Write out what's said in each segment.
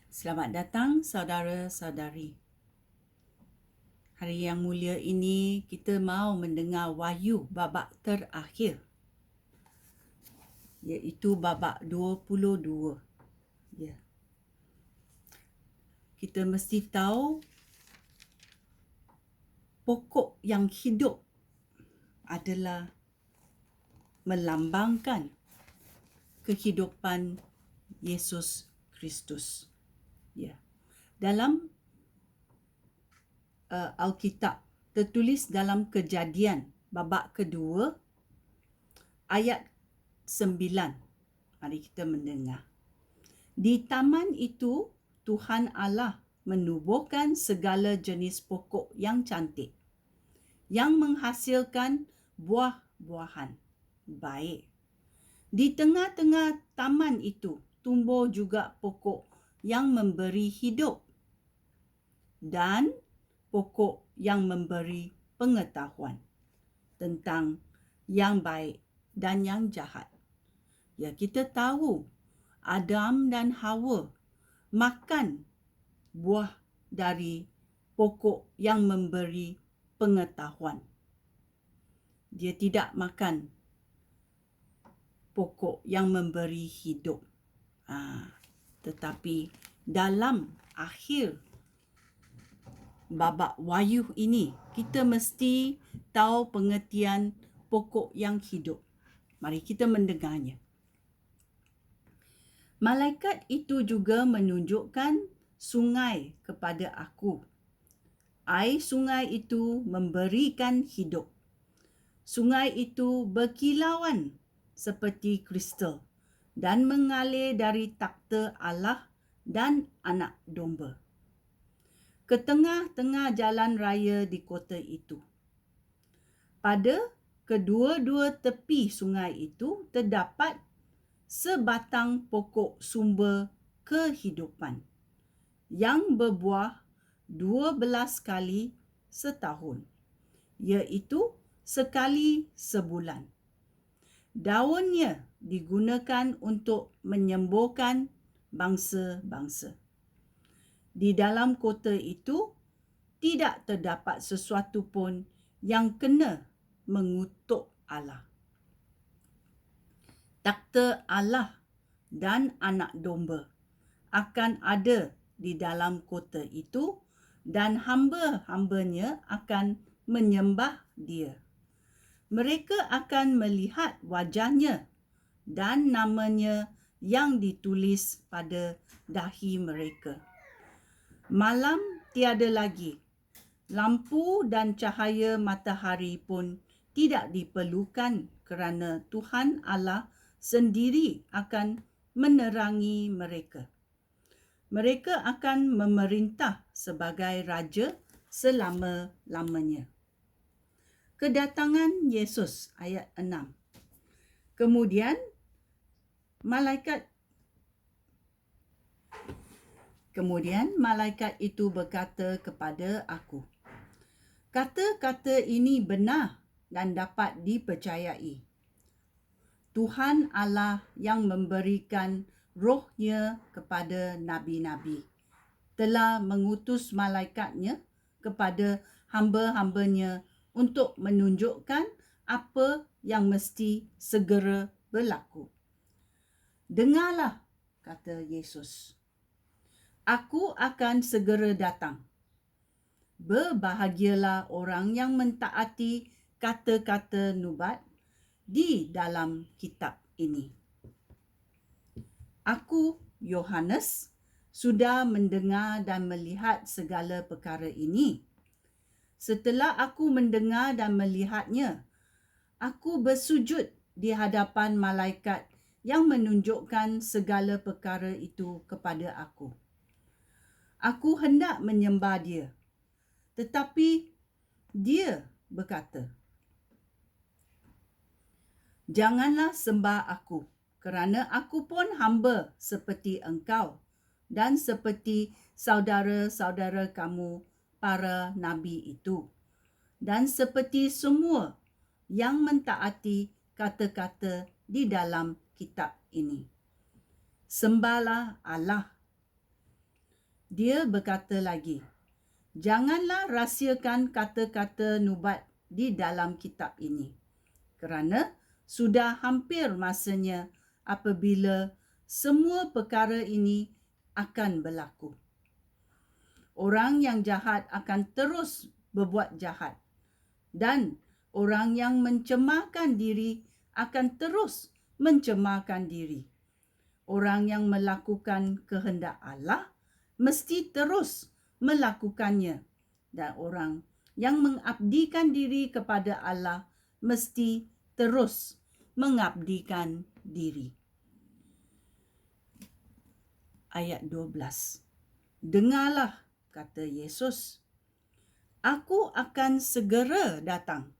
Selamat datang saudara-saudari. Hari yang mulia ini kita mau mendengar Wahyu babak terakhir, iaitu babak 22. Ya. Kita mesti tahu pokok yang hidup adalah melambangkan kehidupan Yesus Kristus. Ya. Dalam Alkitab tertulis dalam Kejadian babak kedua ayat 9. Mari kita mendengar. Di taman itu Tuhan Allah menubuhkan segala jenis pokok yang cantik yang menghasilkan buah-buahan baik. Di tengah-tengah taman itu tumbuh juga pokok yang memberi hidup dan pokok yang memberi pengetahuan tentang yang baik dan yang jahat. Ya, kita tahu Adam dan Hawa makan buah dari pokok yang memberi pengetahuan. Dia tidak makan pokok yang memberi hidup. Tetapi dalam akhir babak Wahyu ini, kita mesti tahu pengertian pokok yang hidup. Mari kita mendengarnya. Malaikat itu juga menunjukkan sungai kepada aku. Air sungai itu memberikan hidup. Sungai itu berkilauan seperti kristal dan mengalir dari takhta Allah dan anak domba ke tengah-tengah jalan raya di kota itu. Pada kedua-dua tepi sungai itu terdapat sebatang pokok sumber kehidupan yang berbuah 12 kali setahun, iaitu sekali sebulan. Daunnya digunakan untuk menyembuhkan bangsa-bangsa. Di dalam kota itu tidak terdapat sesuatu pun yang kena mengutuk Allah. Takhta Allah dan anak domba akan ada di dalam kota itu dan hamba-hambanya akan menyembah dia. Mereka akan melihat wajahnya dan namanya yang ditulis pada dahi mereka. Malam tiada lagi. Lampu dan cahaya matahari pun tidak diperlukan kerana Tuhan Allah sendiri akan menerangi mereka. Mereka akan memerintah sebagai raja selama-lamanya. Kedatangan Yesus ayat 6. Kemudian malaikat itu berkata kepada aku, kata-kata ini benar dan dapat dipercayai. Tuhan Allah yang memberikan rohnya kepada nabi-nabi telah mengutus malaikatnya kepada hamba-hambanya untuk menunjukkan apa yang mesti segera berlaku. Dengarlah, kata Yesus. Aku akan segera datang. Berbahagialah orang yang mentaati kata-kata nubuat di dalam kitab ini. Aku, Yohanes, sudah mendengar dan melihat segala perkara ini. Setelah aku mendengar dan melihatnya, aku bersujud di hadapan malaikat yang menunjukkan segala perkara itu kepada aku. Aku hendak menyembah dia, tetapi dia berkata, janganlah sembah aku, kerana aku pun hamba seperti engkau dan seperti saudara-saudara kamu para nabi itu, dan seperti semua yang mentaati kata-kata di dalam kitab ini. Sembahlah Allah. Dia berkata lagi, janganlah rahsiakan kata-kata nubuat di dalam kitab ini, kerana sudah hampir masanya apabila semua perkara ini akan berlaku. Orang yang jahat akan terus berbuat jahat, dan orang yang mencemarkan diri akan terus mencemarkan diri. Orang yang melakukan kehendak Allah mesti terus melakukannya, dan orang yang mengabdikan diri kepada Allah mesti terus mengabdikan diri. Ayat 12. Dengarlah, kata Yesus, aku akan segera datang.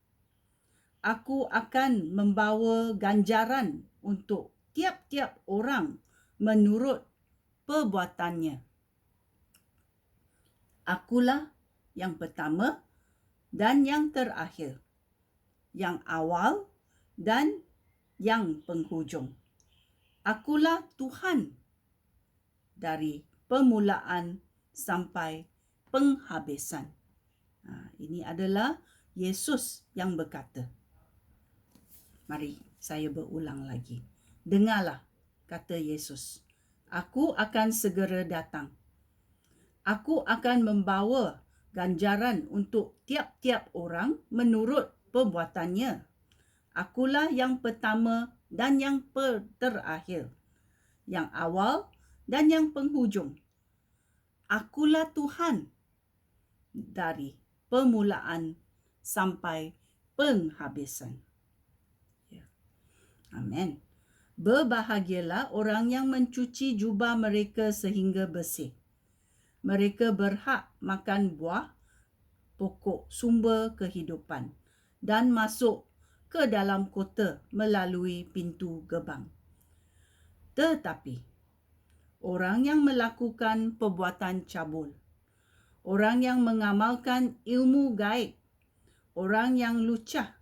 Aku akan membawa ganjaran untuk tiap-tiap orang menurut perbuatannya. Akulah yang pertama dan yang terakhir, yang awal dan yang penghujung. Akulah Tuhan dari permulaan sampai penghabisan. Ini adalah Yesus yang berkata. Mari saya berulang lagi. Dengarlah, kata Yesus, aku akan segera datang. Aku akan membawa ganjaran untuk tiap-tiap orang menurut perbuatannya. Akulah yang pertama dan yang terakhir, yang awal dan yang penghujung. Akulah Tuhan dari permulaan sampai penghabisan. Amin. Berbahagialah orang yang mencuci jubah mereka sehingga bersih. Mereka berhak makan buah pokok sumber kehidupan dan masuk ke dalam kota melalui pintu gerbang. Tetapi orang yang melakukan perbuatan cabul, orang yang mengamalkan ilmu gaib, orang yang lucah,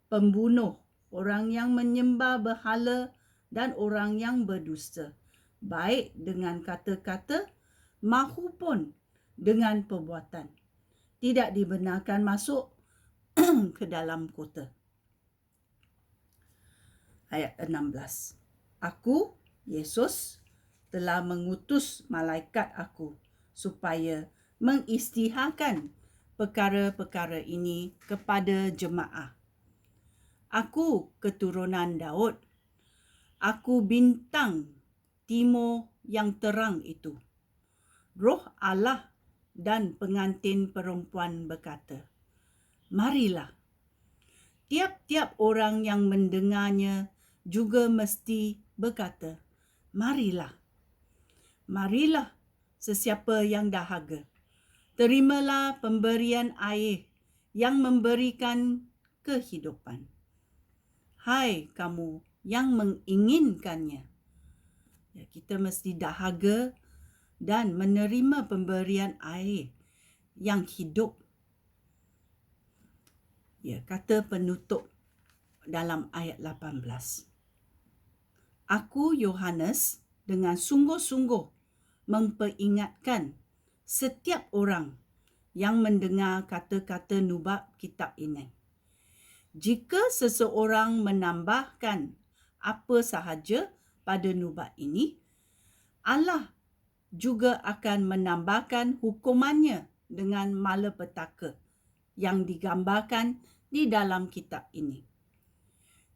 pembunuh, orang yang menyembah berhala dan orang yang berdusta, baik dengan kata-kata mahupun dengan perbuatan, tidak dibenarkan masuk ke dalam kota. Ayat 16. Aku, Yesus, telah mengutus malaikat aku supaya mengisytiharkan perkara-perkara ini kepada jemaah. Aku keturunan Daud. Aku bintang timur yang terang itu. Roh Allah dan pengantin perempuan berkata, marilah. Tiap-tiap orang yang mendengarnya juga mesti berkata, marilah. Marilah sesiapa yang dahaga. Terimalah pemberian air yang memberikan kehidupan. Hai kamu yang menginginkannya. Kita mesti dahaga dan menerima pemberian air yang hidup. Kata penutup dalam ayat 18. Aku, Yohanes, dengan sungguh-sungguh memperingatkan setiap orang yang mendengar kata-kata nubuat kitab ini. Jika seseorang menambahkan apa sahaja pada nubuat ini, Allah juga akan menambahkan hukumannya dengan malapetaka yang digambarkan di dalam kitab ini.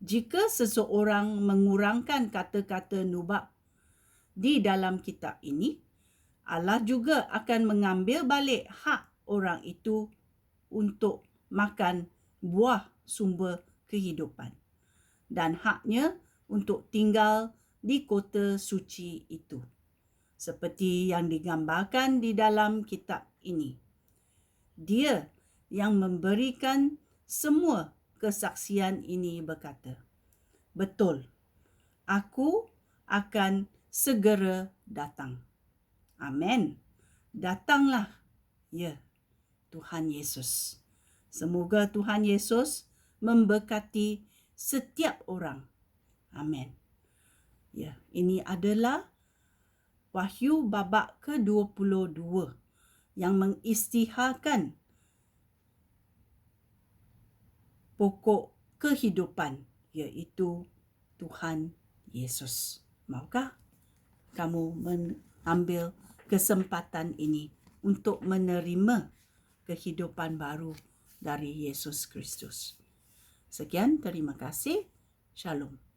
Jika seseorang mengurangkan kata-kata nubuat di dalam kitab ini, Allah juga akan mengambil balik hak orang itu untuk makan buah sumber kehidupan dan haknya untuk tinggal di kota suci itu, seperti yang digambarkan di dalam kitab ini. Dia yang memberikan semua kesaksian ini berkata, betul, aku akan segera datang. Amin. Datanglah, ya Tuhan Yesus. Semoga Tuhan Yesus memberkati setiap orang. Amin. Ini adalah Wahyu babak ke-22 yang mengisytiharkan pokok kehidupan, iaitu Tuhan Yesus. Maukah kamu mengambil kesempatan ini untuk menerima kehidupan baru dari Yesus Kristus? Sekian, terima kasih. Shalom.